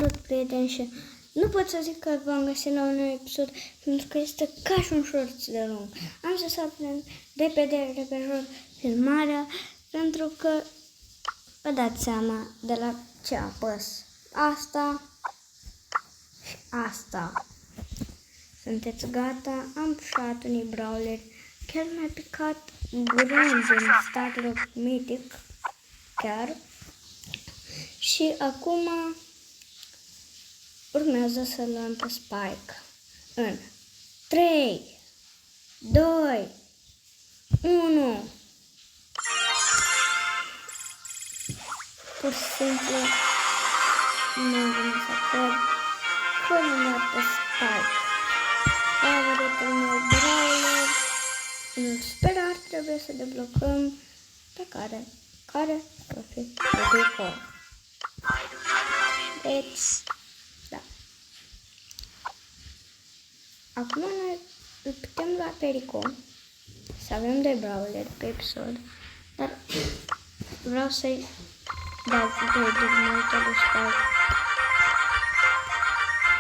Salut, prieteni, și nu pot să zic că v-am găsit la un nou episod, pentru că este ca și un short de lung. Am să sapem repede filmarea, pentru că vă dați seama de la ce apăs. Asta și asta. Sunteți gata? Am pușat unii brawleri, chiar mi-a picat bronz în statul mitic, chiar. Și acum urmează să luăm pe Spike în 3, 2, 1. Pur și simplu nu am să cred că l-am luat pe Spike. Favoritul meu brawler. Sper trebuie să deblocăm pe care va fi Perico. Deci, da. Acum noi îl putem lua Perico, să avem de brawler pe episod, dar vreau să-i dau upgrade-uri multe lui Spike.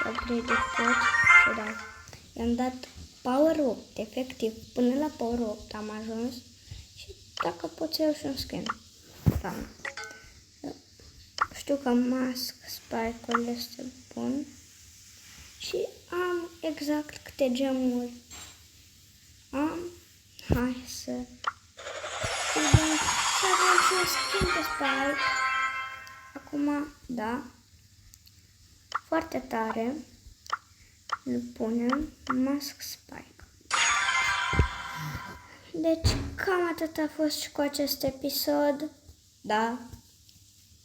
Upgrade-uri pot să dau. I-am dat Power 8, efectiv, până la Power 8 am ajuns și dacă pot să iau și un skin. Da. Știu că Mask Spike-ul este bun și am exact câte gemuri am. Hai să avem și un skin pe Spike. Acum, da, foarte tare. Îl punem Mask Spike. Deci cam atât a fost și cu acest episod. Da,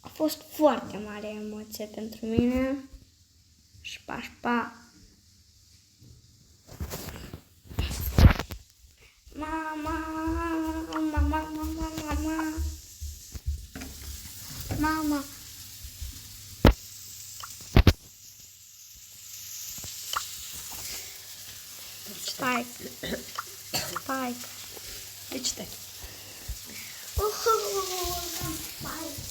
a fost foarte mare emoție pentru mine. Șpa, șpa. Mama, mama, mama, mama, mama. Spike. Spike. Deci te. Spike.